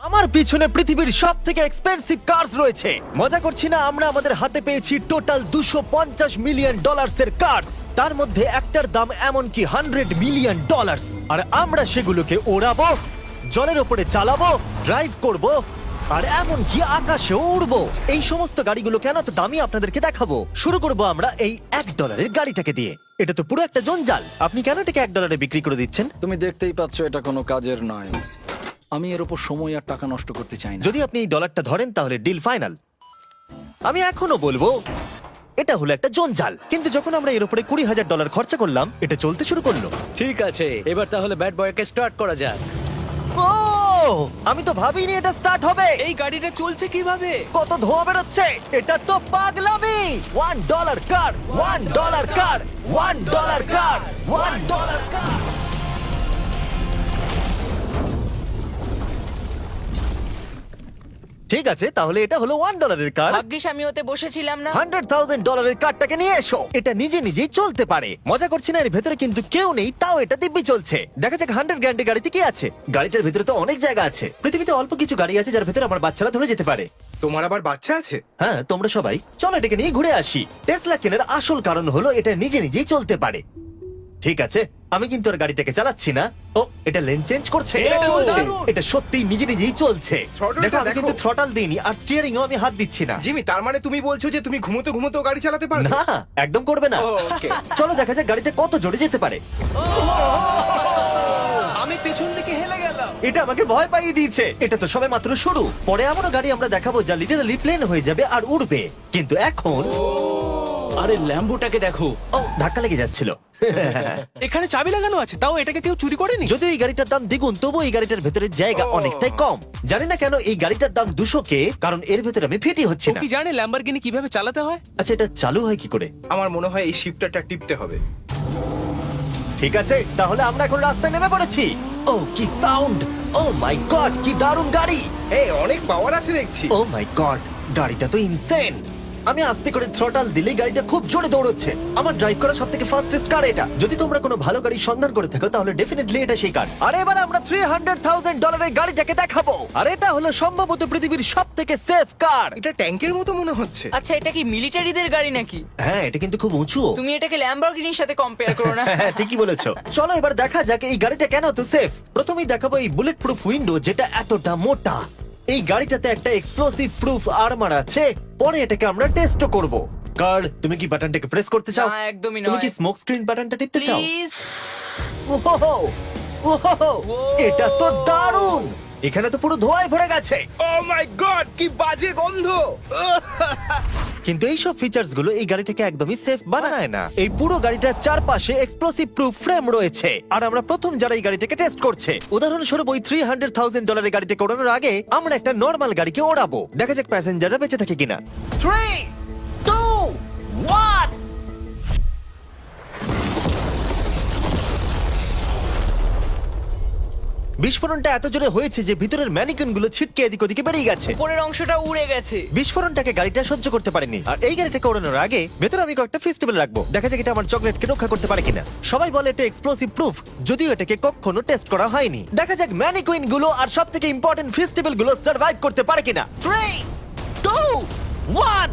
আমার পিছনে পৃথিবীর সব থেকে এক্সপেন্সিভ কার্স রয়েছে। মজা করছি না, আমরা আমাদের হাতে পেয়েছি টোটাল $250 মিলিয়ন এর কার্স। তার মধ্যে একটার দাম এমনকি $100 মিলিয়ন। আর আমরা সেগুলোকে ওড়াবো, জলের ওপরে চালাবো, ড্রাইভ করব, আর এমনকি আকাশেও উড়বো। এই সমস্ত গাড়িগুলো কেন তো দামি আপনাদেরকে দেখাবো। শুরু করব আমরা এই $1 গাড়িটাকে দিয়ে। এটা তো পুরো একটা জঞ্জাল। আপনি কেন এটাকে $1 বিক্রি করে দিচ্ছেন? তুমি দেখতেই পাচ্ছ এটা কোনো কাজের নয়। আমি এর উপর সময় আর টাকা নষ্ট করতে চাই না। যদি আপনি এই ডলারটা ধরেন তাহলে ডিল ফাইনাল। আমি এখনো বলবো এটা হলো একটা জঞ্জাল, কিন্তু যখন আমরা এর উপরে $20,000 খরচা করলাম, এটা চলতে শুরু করলো। ঠিক আছে, এবার তাহলে ব্যাড বয়কে স্টার্ট করা যাক। ও, আমি তো ভাবিনি এটা স্টার্ট হবে। এই গাড়িটা চলছে কিভাবে? কত ধোঁয়া বেরোচ্ছে, এটা তো পাগলামি। $1 কার, $1 কার, $1 কার, $1 কার। ঠিক আছে, তাহলে এটা হলো $1 কার। ভাগ্যিস আমি ওতে বসেছিলাম না। $100,000 কারটাকে নিয়ে এসো। এটা নিজে নিজেই চলতে পারে। মজা করছি না, এর ভেতরে কিন্তু কেউ নেই, তাও এটা দিব্যি চলছে। দেখা যাক 100 গ্র্যান্ডের গাড়িতে কি আছে। গাড়িটার ভেতরে তো অনেক জায়গা আছে। পৃথিবীতে অল্প কিছু গাড়ি আছে যার ভেতরে আমার বাচ্চারা ধরে যেতে পারে। তোমার আবার বাচ্চা আছে? হ্যাঁ, তোমরা সবাই চলো এটাকে নিয়ে ঘুরে আসি। টেসলা কেনার আসল কারণ হলো এটা নিজে নিজেই চলতে পারে। ঠিক আছে, আমি কিন্তু আর গাড়িটাকে চালাচ্ছি না। ও, এটা লেন চেঞ্জ করছে। এটা চলছে। এটা সত্যিই নিজে নিজেই চলছে। Throttle-টা দেখো, আমি দেখো। কিন্তু থ্রটাল দিইনি, আর স্টিয়ারিংও আমি হাত দিচ্ছি না। জিমি, তার মানে তুমি বলছো যে তুমি ঘুমোতে ঘুমোতে গাড়ি চালাতে পারবে? না, একদম করবে না। ও, okay. চলো দেখা যাক গাড়িটা কত জোরে যেতে পারে। আমি পেছন থেকে হেলে গেলাম। এটা আমাকে ভয় পাইয়ে দিয়েছে। এটা তো সবে মাত্র শুরু। পরে এমনও গাড়ি আমরা দেখাবো যা লিটারালি প্লেন হয়ে যাবে আর উড়বে। কিন্তু এখন আরে ল্যাম্বোটাকে দেখো, ও, ধাক্কা লেগে যাচ্ছিল। এখানে চাবি লাগানো আছে, তাও এটাকে কেউ চুরি করেনি। যদিও এই গাড়িটার দাম দ্বিগুণ, তবু এই গাড়িটার ভেতরে জায়গা অনেকটাই কম। জানি না কেন এই গাড়িটার দাম 200K, কারণ এর ভেতরে আমি ফিটি হচ্ছি ও না। কি জানে ল্যাম্বরগিনি কিভাবে চালাতে হয়? আচ্ছা, এটা চালু হয় কি করে? আমার মনে হয় এই শিফটারটা টিপতে হবে। ঠিক আছে, তাহলে আমরা এখন রাস্তায় নেমে পড়েছি। ও, কি সাউন্ড! ও মাই গড, কি দারুণ গাড়ি! এই অনেক পাওয়ার আছে দেখছি। ও মাই গড, গাড়িটা তো ইনসেন। আমি আস্তে করে থ্রটাল দিলেই গাড়িটা খুব জোরে দৌড়চ্ছে। আমার ড্রাইভ করা সবথেকে ফাস্টেস্ট কার এটা। যদি তোমরা কোনো ভালো গাড়ির সন্ধান করে থাকো তাহলে ডেফিনেটলি এটা সেই কার। আর এবার আমরা $300,000 এর গাড়িটাকে দেখাবো। আর এটা হলো সম্ভবত পৃথিবীর সবথেকে সেফ কার। এটা ট্যাঙ্কের মতো মনে হচ্ছে। আচ্ছা, এটা কি মিলিটারিদের গাড়ি নাকি? হ্যাঁ, এটা কিন্তু খুব উঁচু। তুমি এটাকে ল্যাম্বরগিনির সাথে কম্পেয়ার করো না। হ্যাঁ, ঠিকই বলেছো। চলো এবার দেখা যাক এই গাড়িটা কেন তো সেফ। প্রথমেই দেখাবো এই বুলেট প্রুফ উইন্ডো, যেটা এতটা মোটা। এই গাড়িটাতে একটা এক্সপ্লোসিভ প্রুফ আর্মার আছে। পরে এটাকে আমরা টেস্টও করব। কার্ড, তুমি কি বাটনটাকে প্রেস করতে চাও? না, একদমই তুমি নয়। কি স্মোক স্ক্রিন বাটনটা টিপতে চাও? প্লিজ। ওহো, ওহো, এটা তো দারুণ। এখানে তো পুরো ধোঁয়ায় ভরে গেছে। ও মাই গড, কি বাজে গন্ধ! কিন্তু এই সব ফিচার্স গুলো এই গাড়িটাকে একদমই সেফ বানায় না। এই পুরো গাড়িটার চারপাশে এক্সপ্লোসিভ প্রুফ ফ্রেম রয়েছে। আর আমরা প্রথম যারা এই গাড়িটাকে টেস্ট করছে, উদাহরণস্বরূপ ওই $300,000 এর গাড়িটাকে ওড়ানোর আগে আমরা একটা নর্মাল গাড়িকে ওড়াবো। দেখা যাক প্যাসেঞ্জাররা বেঁচে থাকে কিনা। 3, 2, 1। বিস্ফোরণটা এত জোরে হয়েছে যে ভিতরের ম্যানিকুইন গুলো ছিটকে এদিক ওদিকে বেরিয়ে গেছে। উপরের অংশটা উড়ে গেছে। বিস্ফোরণটাকে গাড়িটা সহ্য করতে পারেনি। আর এই গাড়িটাকে ওড়ানোর আগে ভেতরে আমি কয়েকটা ফেস্টিভ্যাল রাখবো। দেখা যাক এটা আমার চকলেটকে রক্ষা করতে পারে কিনা। সবাই বলে এটা এক্সপ্লোসিভ প্রুফ, যদিও এটাকে কখনো টেস্ট করা হয়নি। দেখা যাক ম্যানিকুইন গুলো আর সবথেকে ইম্পর্টেন্ট ফেস্টিভ্যাল গুলো সার্ভাইভ করতে পারে কিনা। 3, 2, 1।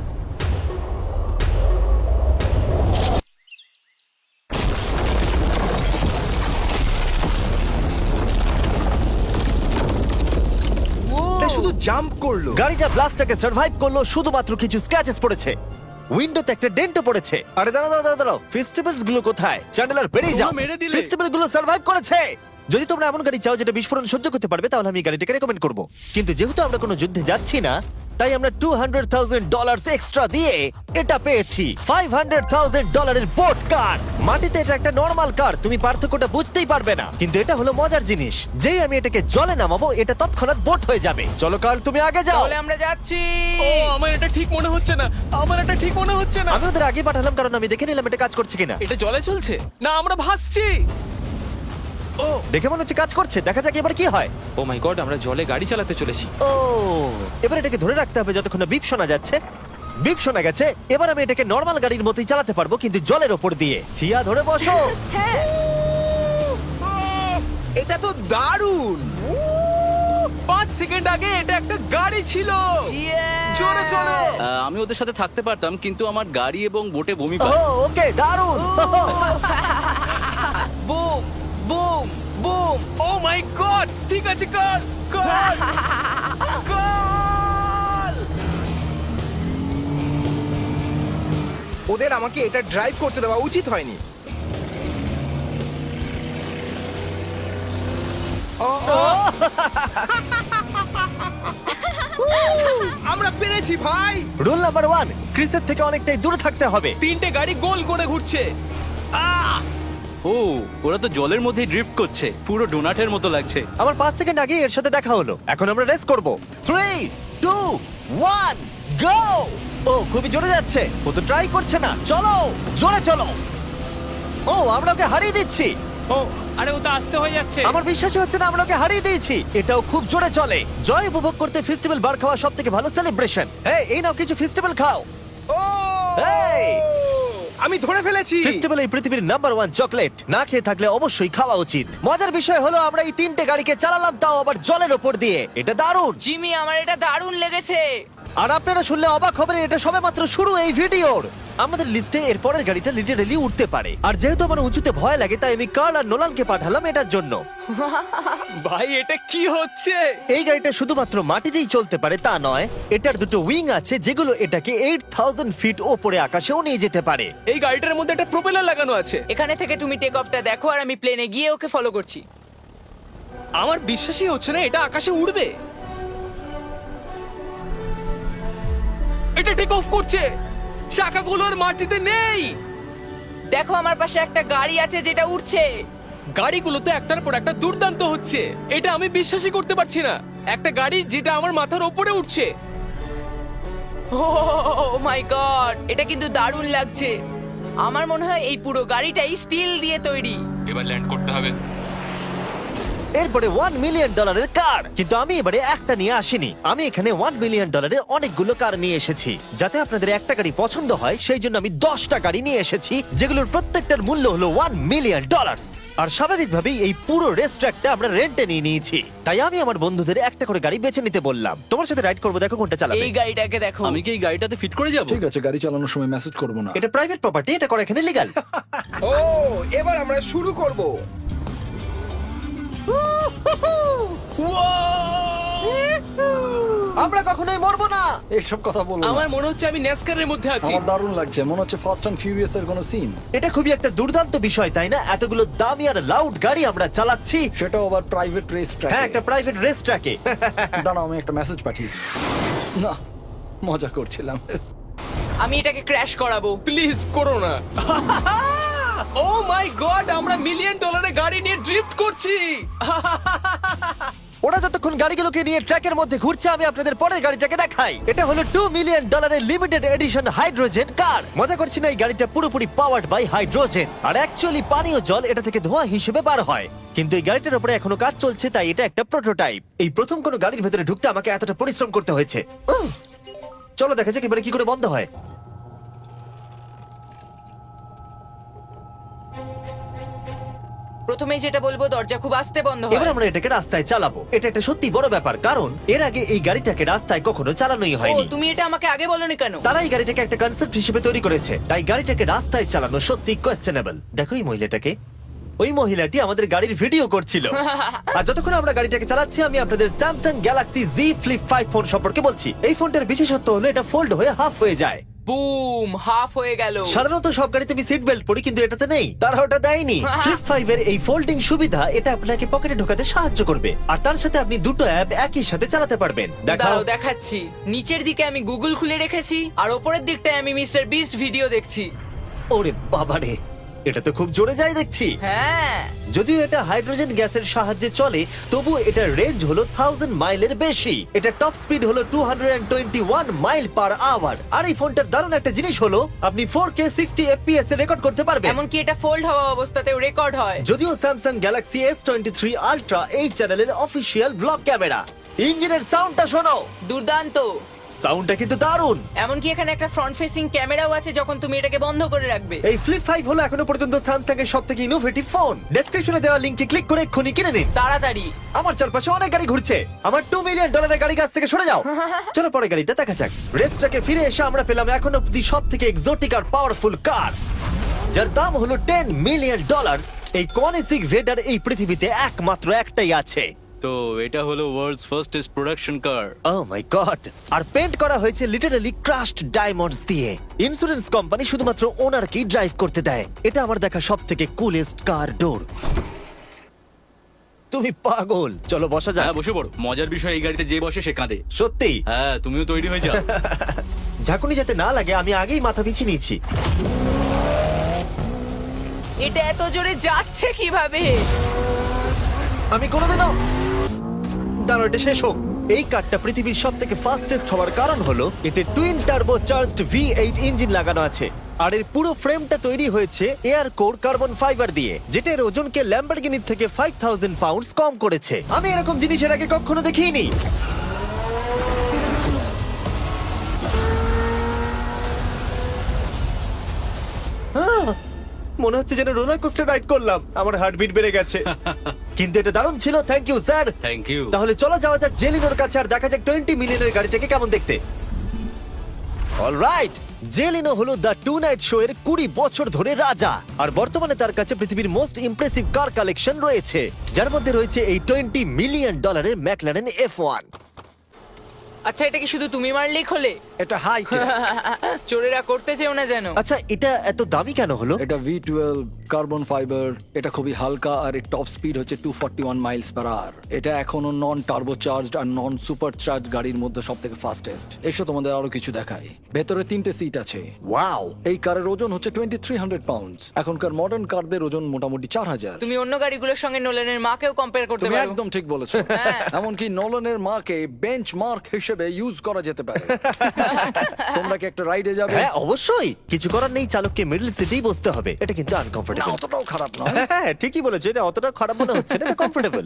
এটা শুধু জাম্প করলো। গাড়িটা ব্লাস্টটাকে সার্ভাইভ করলো, শুধুমাত্র কিছু স্ক্র্যাচেস পড়েছে। উইন্ডোতে একটা ডেন্টও পড়েছে। আরে দাঁড়াও দাঁড়াও দাঁড়াও, ফেস্টিভ্যালস গুলো কোথায়? চ্যান্ডেলার বেরিয়ে যাও। তোমরা মেরে দিলে। ফেস্টিভ্যাল গুলো সার্ভাইভ করেছে। যদি তোমরা এমন গাড়ি চাও যেটা বিস্ফোরণ সহ্য করতে পারবে, তাহলে আমি এই গাড়িটাকে রেকমেন্ড করব। কিন্তু যেহেতু আমরা কোনো যুদ্ধে যাচ্ছি না, তাই আমরা $200,000 এক্সট্রা দিয়ে এটা পেয়েছি। $500,000 এর বোট কার। মাটিতে এটা একটা নর্মাল কার, তুমি পার্থক্যটা বুঝতেই পারবে না। কিন্তু এটা হলো মজার জিনিস, যেই আমি এটাকে জলে নামাবো এটা তৎক্ষণাৎ বোট হয়ে যাবে। চলো কার, তুমি আগে যাও। তাহলে আমরা যাচ্ছি। ও, আমার এটা ঠিক মনে হচ্ছে না, আমার এটা ঠিক মনে হচ্ছে না। আমি ওদের আগে পাঠালাম কারণ আমি দেখে নিলাম এটা কাজ করছে কিনা। এটা জলে চলছে না, আমরা ভাসছি। ও, দেখে মনে হচ্ছে কাজ করছে। দেখা যাক এবার কি হয়। ও মাই গড, আমরা জলে গাড়ি চালাতে চলেছি। ও, এবার এটাকে ধরে রাখতে হবে যতক্ষণ না বিপ শোনা যাচ্ছে। বিপ শোনা গেছে। এবার আমি এটাকে নর্মাল গাড়ির মতোই চালাতে পারবো, কিন্তু জলের ওপর দিয়ে। থিয়া, ধরে বসো। হ্যাঁ। এটা তো দারুণ। 5 সেকেন্ড আগে এটা একটা গাড়ি ছিল। জোরে চলো। আমি ওদের সাথে থাকতে পারতাম কিন্তু আমার গাড়ি এবং বোটে বমি ও পায়। ওকে দারুণ বুম বুম বুম। ও মাই গড, ঠিক আছে, কর কর কর। ওদের আমাকে এটা ড্রাইভ করতে দেওয়া উচিত হয়নি। আমরা পেরেছি ভাই। রুল নাম্বার 1, ক্রিসের থেকে অনেকটাই দূরে থাকতে হবে। 3টে গাড়ি গোল করে ঘুরছে। ও ওরা তো জলের মধ্যে ড্রিফট করছে, পুরো ডোনাটের মতো লাগছে। আমার 5 সেকেন্ড আগে এর সাথে দেখা হলো। এখন আমরা রেস করব। 3 2 1 গো। ও খুবই জোরে যাচ্ছে। ও তো ট্রাই করছে না। চলো জোরে চলো। ও আমরা ওকে হারিয়ে দিচ্ছি। ও আরে ও তো আসতে হয়ে যাচ্ছে। আমার বিশ্বাসই হচ্ছে না আমরা ওকে হারিয়ে দিয়েছি। এটাও খুব জোরে চলে। জয় উপভোগ করতে ফেস্টিভ্যাল বার খাওয়া সব থেকে ভালো সেলিব্রেশন। এই নাও কিছু ফেস্টিভ্যাল খাও। ও এই আমি ধরে ফেলেছি। ফেস্টিভ্যাল এই পৃথিবীর নাম্বার 1 চকলেট। না খেয়ে থাকলে অবশ্যই খাওয়া উচিত। মজার বিষয় হলো আমরা এই 3টে গাড়িকে চালালাম, তাও আবার জলের ওপর দিয়ে। এটা দারুণ। জিমি, আমার এটা দারুণ লেগেছে। আর আপনারা শুনলে অবাক হবেন, এটা সবেমাত্র শুরু এই ভিডিওর। আমাদের লিস্টে এর পরের গাড়িটা লিটারালি উঠতে পারে। আর যেহেতু আমার উঁচুতে ভয় লাগে, তাই আমি কার্ল আর নোলানকে পাঠালাম এটার জন্য। ভাই এটা কি হচ্ছে? এই গাড়িটা শুধুমাত্র মাটিতেই চলতে পারে তা নয়, এটার দুটো উইং আছে যেগুলো এটাকে 8000 ফিট ওপরে আকাশেও নিয়ে যেতে পারে। এই গাড়িটার মধ্যে একটা প্রপেলার লাগানো আছে। এখানে থেকে তুমি টেক অফটা দেখো আর আমি প্লেনে গিয়ে ওকে ফলো করছি। আমার বিশ্বাসই হচ্ছে না এটা আকাশে উড়বে। এটা টেক অফ করছে। চাকাগুলোর মাটিতে নেই। দেখো আমার পাশে একটা গাড়ি আছে যেটা উঠছে। গাড়িগুলোতে একটার পর একটা দুর্দান্ত হচ্ছে। এটা আমি বিশ্বাসই করতে পারছি না। একটা গাড়ি যেটা আমার মাথার ওপরে উঠছে। ও মাই গড, এটা কিন্তু দারুণ লাগছে। আমার মনে হয় এই পুরো গাড়িটাই স্টিল দিয়ে তৈরি। এবার ল্যান্ড করতে হবে। এরপরে $1 মিলিয়ন কার। কিন্তু আমি এবারে একটা নিয়ে আসিনি। আমি এখানে $1 মিলিয়ন অনেকগুলো কার নিয়ে এসেছি। যাতে আপনাদের একটা গাড়ি পছন্দ হয় সেই জন্য আমি 10টা গাড়ি নিয়ে এসেছি, যেগুলোর প্রত্যেকটার মূল্য হলো $1 মিলিয়ন। আর স্বাভাবিকভাবেই এই পুরো রেস ট্র্যাকটা আমরা রেন্টে নিয়ে নিয়েছি। তাই আমি আমার বন্ধুদের একটা করে গাড়ি বেছে নিতে বললাম। তোমার সাথে রাইড করবো, দেখো কোনটা চালাবে। এই গাড়িটাকে দেখো। আমি কি এই গাড়িটাতে ফিট করে যাব? ঠিক আছে, গাড়ি চালানোর সময় মেসেজ করবো না। এটা প্রাইভেট প্রপার্টি, এটা করা এখানে লিগ্যাল। ও এবার আমরা শুরু করব। আমরা কখনোই মরবো না। এইসব কথা বলবো না। আমার মনে হচ্ছে আমি ন্যাসকারের মধ্যে আছি। আমার দারুণ লাগছে, মনে হচ্ছে ফাস্ট অ্যান্ড ফিউরিয়াস এর কোনো সিন। এটা খুবই একটা দুর্দান্ত বিষয়, তাই না? এতগুলো দামি আর লাউড গাড়ি আমরা চালাচ্ছি। সেটাও আবার প্রাইভেট রেস ট্র্যাক। হ্যাঁ, একটা প্রাইভেট রেস ট্র্যাকে। দাঁড়াও, আমি একটা মেসেজ পাঠিয়ে দিই। না, মজা করছিলাম। আমি এটাকে ক্র্যাশ করাবো। প্লিজ করো না। ও মাই গড, আমরা $1 মিলিয়ন গাড়ি নিয়ে ড্রিফট করছি। ওরা যতক্ষণ গাড়িগুলোকে নিয়ে ট্র্যাকের মধ্যে ঘুরছে, আমি আপনাদের পরের গাড়িটাকে দেখাই। এটা হলো $2 million limited edition hydrogen car. মজা করছি না, এই গাড়িটা পুরোপুরি পাওয়ার্ড বাই হাইড্রোজেন। আর অ্যাকচুয়ালি পানীয় জল এটা থেকে ধোঁয়া হিসেবে বার হয়। কিন্তু এই গাড়িটার উপরে এখনো কাজ চলছে, তাই এটা একটা প্রোটোটাইপ। এই প্রথম কোনো গাড়ির ভেতরে ঢুকতে আমাকে এতটা পরিশ্রম করতে হয়েছে। চলো দেখা যাক এবারে কি করে বন্ধ হয়। প্রথমে যেটা বলবো, দরজা খুব আস্তে বন্ধ এবার হয়। আমরা এটাকে রাস্তায় চালাবো। এটা একটা সত্যি বড় ব্যাপার, কারণ এর আগে এই গাড়িটাকে রাস্তায় কখনো চালানোই ও, হয়নি। তুমি এটা আমাকে আগে বলনি কেন? তারা এই গাড়িটাকে একটা কনসেপ্ট হিসেবে তৈরি করেছে, তাই গাড়িটাকে রাস্তায় চালানো সত্যি কোয়েশ্চেনেবল। দেখো এই মহিলাটাকে, ওই মহিলাটি আমাদের গাড়ির ভিডিও করছিল। আর যতক্ষণ আমরা গাড়িটাকে চালাচ্ছি, আমি আপনাদের Samsung Galaxy Z Flip 5 phone সম্পর্কে বলছি। এই ফোনটার বিশেষত্ব হলো এটা ফোল্ড হয়ে হাফ হয়ে যায়। বুম, হাফ হয়ে গেল। সাধারণত সব গাড়িতে আমি সিট বেল্ট পরি, কিন্তু এটাতে নেই। তারা ওটা দেয়নি। ফ্লিপ 5 এর এই ফোল্ডিং সুবিধা এটা আপনাকে পকেটে ঢোকাতে সাহায্য করবে। আর তার সাথে আপনি দুটো অ্যাপ একই সাথে চালাতে পারবেন। দেখাও। দাঁড়াও, দেখাচ্ছি। নিচের দিকে আমি গুগল খুলে রেখেছি, আর ওপরের দিকটায় আমি মিস্টার বিস্ট ভিডিও দেখছি। ওরে বাবারে, এটা তো খুব জোরে যায় দেখছি। হ্যাঁ, যদিও এটা হাইড্রোজেন গ্যাসের সাহায্যে চলে, তবু এটার রেঞ্জ হলো 1000 মাইলের বেশি। এটা টপ স্পিড হলো 221 মাইল পার আওয়ার। আর এই ফোনটার দারুণ একটা জিনিস হলো আপনি 4K 60 FPS এ রেকর্ড করতে পারবেন। এমনকি এটা ফোল্ড হওয়া অবস্থাতেও রেকর্ড হয়। যদিও স্যামসাং গ্যালাক্সি S23 আলট্রা এই চ্যানেলের অফিসিয়াল ব্লগ ক্যামেরা। ইঞ্জিনের সাউন্ডটা শোনো। দুর্দান্ত। সাউন্ডটা কিন্তু দারুণ। এমনকি এখানে একটা ফ্রন্ট ফেসিং ক্যামেরাও আছে যখন তুমি এটাকে বন্ধ করে রাখবে। এই ফ্লিপ 5 হলো এখনো পর্যন্ত স্যামসাং এর সবথেকে ইনোভেটিভ ফোন। ডেসক্রিপশনে দেওয়া লিংকে ক্লিক করে এক্ষুনি কিনে নিন। তাড়াতাড়ি। আমার চারপাশে অনেক গাড়ি ঘুরছে। আমার $2 মিলিয়ন গাড়ি কাছ থেকে সরে যাও। চলো পরে গাড়িটা দেখা যাক। রেসটাকে ফিরে এসে আমরা পেলাম এখন অব্দি সবথেকে এক্সোটিক আর পাওয়ারফুল কার, যার দাম হলো $10 মিলিয়ন। এই কনিসিক ভেডার এই পৃথিবীতে একমাত্র একটাই আছে। তো এটা হলো world's fastest production car. Oh my God! আর পেন্ট করা হয়েছে লিটারালি ক্রাশড ডায়মন্ডস দিয়ে। ইন্স্যুরেন্স কোম্পানি শুধুমাত্র ওনারকেই ড্রাইভ করতে দেয়। এটা আমার দেখা সবথেকে কুলেস্ট কার ডোর। তুমি পাগল। চলো বসা যাক। হ্যাঁ বসে পড়ো। মজার বিষয় এই গাড়িতে যে বসে সে কাঁদে। সত্যি হ্যাঁ তুমিও তৈরি হয়ে যাও। ঝাঁকুনি যাতে না লাগে আমি আগেই মাথা পিছিয়ে নিয়েছি। এটা এত জোরে যাচ্ছে কিভাবে? আমি কোনোদিনও দাঁড়ো, এটা শেষ হোক। এই কারটা পৃথিবীর সব থেকে ফাস্টেস্ট হওয়ার কারণ হলো এতে twin turbo charged V8 engine লাগানো আছে। আর এর পুরো ফ্রেমটা তৈরি হয়েছে এয়ার কোর কার্বন ফাইবার দিয়ে, যেটা এর ওজনকে ল্যাম্বরগিনির থেকে 5000 পাউন্ডস কম করেছে। আমি এরকম জিনিসের আগে কখনো দেখিনি। মনে হচ্ছে যেন রোলার কোস্টার রাইড করলাম। আমার হার্টবিট বেড়ে গেছে। কিন্তু এটা দারুণ ছিল। Thank you sir. Thank you. তাহলে চলো যাওয়া যাক জেলিনোর কাছে আর দেখা যাক 20 মিলিয়নের গাড়িটাকে কেমন দেখতে। অলরাইট, জেলিনো হলো দ্য টু নাইট শো এর 20 বছর ধরে রাজা। আর বর্তমানে তার কাছে পৃথিবীর মোস্ট ইমপ্রেসিভ কার কালেকশন রয়েছে, যার মধ্যে রয়েছে এই $20 মিলিয়ন ম্যাকলারেন F1। আচ্ছা, এটা কি শুধু তুমি মারলেই খোলে? এটা হাই। চোরেরা করতে চেও না যেন। আচ্ছা, এটা এত দামি কেন হলো? এটা V12 কার্বন ফাইবার। এটা খুবই হালকা আর এর টপ স্পিড হচ্ছে 241 মাইলস পার আওয়ার। এটা এখনো নন টার্বো চার্জড আর নন সুপার চার্জ গাড়ির মধ্যে সবথেকে ফাস্টেস্ট। এসো তোমাদের আরো কিছু দেখাই। ভেতরে 3টে সিট আছে। ওয়াও! এই কারের ওজন হচ্ছে 2300 পাউন্ডস। এখনকার মডার্ন কারদের ওজন মোটামুটি 4000। তুমি অন্য গাড়িগুলোর সঙ্গে নোলানের মাকেও কম্পেয়ার করতে তুমি পারো। একদম ঠিক বলেছো। হ্যাঁ। এমনকি নোলানের মাকে বেঞ্চমার্ক হিসেবে ইউজ করা যেতে পারে। তোমরা কি একটা রাইডে যাবে? হ্যাঁ অবশ্যই। কিছু করার নেই, চালককে মিডল সিটেই বসতে হবে। এটা কিন্তু না, আনকমফোর্টেবল। অতটাও খারাপ না। হ্যাঁ ঠিকই বলেছো, এটা অতটা খারাপ মনে হচ্ছে না, কমফোর্টেবল।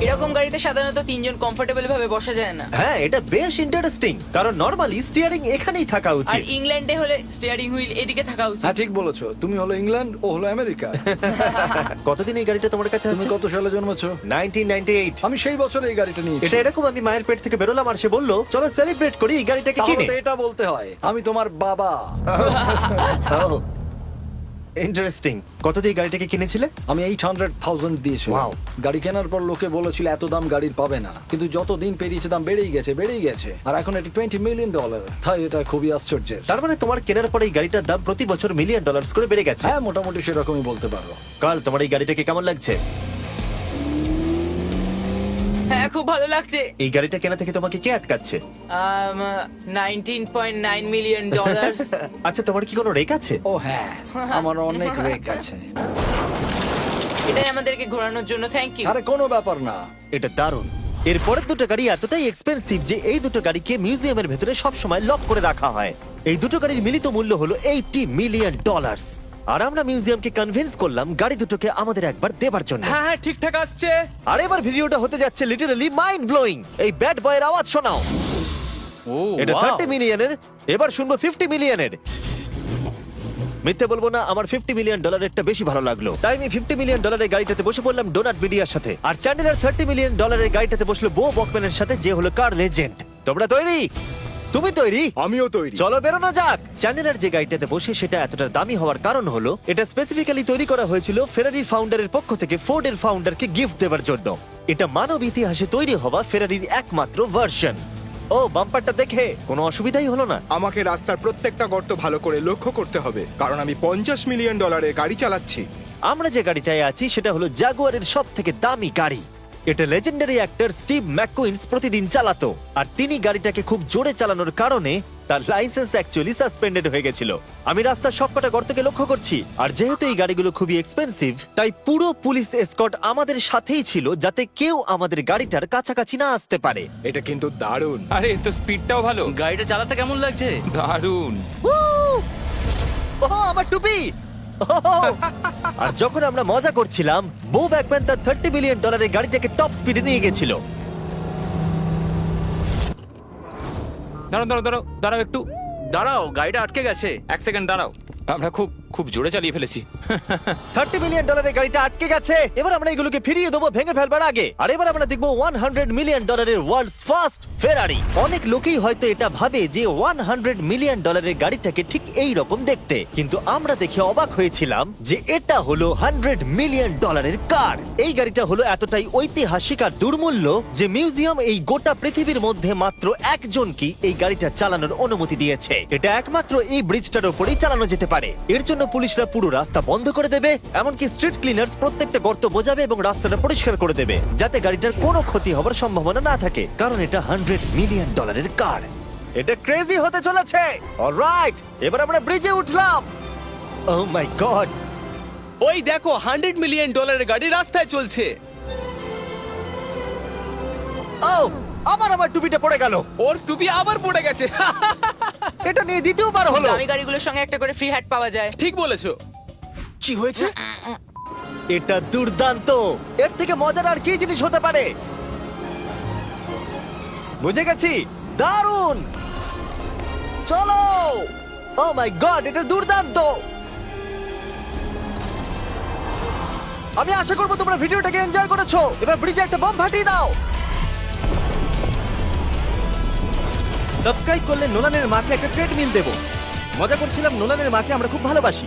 এরকম গাড়িতে সাধারণত 3 জন কমফোর্টেবল ভাবে বসা যায় না। হ্যাঁ এটা বেশ ইন্টারেস্টিং, কারণ নরমালি স্টিয়ারিং এখানেই থাকা আর উচিত। ইংল্যান্ডে হলে স্টিয়ারিং হুইল এদিকে থাকা উচিত। হ্যাঁ ঠিক বলেছো। তুমি হলো ইংল্যান্ড, ও হলো আমেরিকা। কতদিন এই গাড়িটা তোমার কাছে তুমি আছে? কত সালে জন্মেছো? 1998। আমি সেই বছর এই গাড়িটা নিয়েছি। এটা এরকম, আমি মায়ের পেট থেকে বেরোলাম আর সে বললো চলো সেলিব্রেট করি এই গাড়িটাকে তাহলে কিনে। তো এটা বলতে হয় আমি তোমার বাবা। ইন্টারেস্টিং। কত দিয়ে এই গাড়িটাকে কিনেছিলে? আমি 800,000 দিয়েছি। Wow. গাড়ি কেনার পর লোকে বলেছিল এত দাম গাড়ির পাবে না, কিন্তু যত দিন পেরিয়েছে দাম বেড়েই গেছে। আর এখন এটি $20 মিলিয়ন। তাই এটা খুবই আশ্চর্যের। তার মানে তোমার কেনার পরে এই গাড়িটার দাম প্রতি বছর $1 মিলিয়ন করে বেড়ে গেছে। হ্যাঁ মোটামুটি সেরকমই বলতে পারো। কাল তোমার এই গাড়িটাকে কেমন লাগছে? হ্যাঁ খুব ভালো লাগছে। এই গাড়িটা কেনা থেকে তোমাকে কে আটকাচ্ছে? $19.9 মিলিয়ন। আচ্ছা তোমার কি কোনো রেক আছে? ও হ্যাঁ, আমার অনেক রেক আছে। এটাই আমাদেরকে ঘোরানোর জন্য থ্যাংক ইউ। আরে কোনো ব্যাপার না। এটা দারুণ। এর পরের দুটো গাড়ি এতটাই এক্সপেন্সিভ যে এই দুটো গাড়িকে মিউজিয়ামের ভেতরে সব সময় লক করে রাখা হয়। এই দুটো গাড়ির মিলিত মূল্য হলো $80 মিলিয়ন। আর আমরা মিউজিয়ামকে কনভিন্স করলাম গাড়ি দুটোকে আমাদের একবার দেবার জন্য। হ্যাঁ হ্যাঁ ঠিকঠাক আসছে। আর এবার ভিডিওটা হতে যাচ্ছে লিটারালি মাইন্ড ব্লোয়িং। এই ব্যাড বয়ের আওয়াজ শোনাও। ও এটা wow! 30 মিলিয়নের, এবার শুনবো 50 মিলিয়নের। মিথ্যে বলবো না, আমার $50 মিলিয়নেরটা বেশি ভালো লাগলো। তাই আমি $50 মিলিয়নের গাড়িটাতে বসে পড়লাম ডোনাট মিডিয়ার সাথে। আর চ্যান্ডেলার $30 মিলিয়ন গাড়িটাতে বসলো বো বকম্যানের সাথে, যে হলো কার লেজেন্ড। তোমরা তৈরি? তুমি তৈরি? আমিও তৈরি। চলো বেরোনো যাক। চ্যান্ডেলার যে গাড়িটাতে বসে সেটা এতটা দামি হওয়ার কারণ হলো এটা স্পেসিফিক্যালি তৈরি করা হয়েছিল ফেরারির ফাউন্ডারের পক্ষ থেকে ফোর্ডের ফাউন্ডারকে গিফট দেওয়ার জন্য। এটা মানব ইতিহাসে তৈরি হওয়া ফেরারির একমাত্র ভার্সন। ও বাম্পারটা দেখে কোনো অসুবিধাই হলো না। আমাকে রাস্তার প্রত্যেকটা গর্ত ভালো করে লক্ষ্য করতে হবে, কারণ আমি $50 মিলিয়ন গাড়ি চালাচ্ছি। আমরা যে গাড়িটায় আছি সেটা হলো জাগুয়ারের সব থেকে দামি গাড়ি। এটা লেজেন্ডারি অ্যাক্টর স্টিভ ম্যাককুইন্স প্রতিদিন চালাতো। আর তিনি গাড়িটাকে খুব জোরে চালানোর কারণে তার লাইসেন্স অ্যাকচুয়ালি সাসপেন্ডেড হয়ে গেছিল। আমি রাস্তার সবকটা গর্তকে লক্ষ্য করছি, আর যেহেতু এই গাড়িগুলো খুবই এক্সপেন্সিভ তাই পুরো পুলিশ এসকর্ট আমাদের সাথেই ছিল, যাতে কেউ আমাদের গাড়িটার কাছাকাছি না আসতে পারে। এটা কিন্তু দারুণ। আরে এর তো স্পিডটাও ভালো। গাড়িটা চালাতে কেমন লাগছে? দারুণ। ও আমার টুপি! আর যখন আমরা মজা করছিলাম, বো ব্যাকম্যান তার $30 বিলিয়ন গাড়িটাকে টপ স্পিডে নিয়ে গেছিল। দাঁড়াও দাঁড়াও দাঁড়াও দাঁড়াও একটু দাঁড়াও, গাড়িটা আটকে গেছে। এক সেকেন্ড দাঁড়াও, আমরা খুব খুব জোরে চালিয়ে ফেলেছি। $30 বিলিয়ন গাড়িটা আটকে গেছে। এবার আমরা এগুলোকে ফিরিয়ে দেবো ভেঙে ফেলবার আগে। আর এবার আমরা দেখবো $100 মিলিয়ন ওয়ার্ল্ডস ফার্স্ট ফেরারি। অনেক লোকেই হয়তো এটা ভাবে যে $100 মিলিয়ন গাড়িটাকে ঠিক এই রকম দেখতে, কিন্তু আমরা দেখে অবাক হয়েছিলাম যে এটা হলো $100 মিলিয়ন কার। এই গাড়িটা হলো এতটাই ঐতিহাসিক আর দুর্মূল্য যে মিউজিয়াম এই গোটা পৃথিবীর মধ্যে মাত্র একজনকে এই গাড়িটা চালানোর অনুমতি দিয়েছে। এটা একমাত্র এই ব্রিজটার উপরেই চালানো যেতে পারে। এর জন্য পুলিশরা পুরো রাস্তা বন্ধ করে দেবে, এমনকি স্ট্রিট ক্লিনার্স প্রত্যেকটা গর্ত বোঝাবে এবং রাস্তাটা পরিষ্কার করে দেবে, যাতে গাড়িটার কোনো ক্ষতি হবার সম্ভাবনা না থাকে, কারণ এটা $100 মিলিয়ন কার। এটা ক্রেজি হতে চলেছে। অলরাইট, এবার আমরা ব্রিজে উঠলাম। ও মাই গড, ওই দেখো $100 মিলিয়ন গাড়ি রাস্তায় চলছে। ও আবার আমার টুপিটা পড়ে গেল। ওর টুপি আবার পড়ে গেছে। এটা নিয়ে দ্বিতীয়বার হলো। দামি গাড়িগুলোর সঙ্গে একটা করে ফ্রি হ্যাট পাওয়া যায়। ঠিক বলেছো। কি হয়েছে? এটা দুর্দান্ত। এর থেকে মজার আর কি জিনিস হতে পারে? বুঝে গেছি, দারুণ। চলো। ও মাই গড, এটা দুর্দান্ত। আমি আশা করবো তোমরা ভিডিওটাকে এনজয় করেছো। এবার ব্রিজে একটা বম ফাটিয়ে দাও। সাবস্ক্রাইব করলে নোলানের মাকে একটা ট্রেডমিল দেবো। মজা করছিলাম, নোলানের মাকে আমরা খুব ভালোবাসি।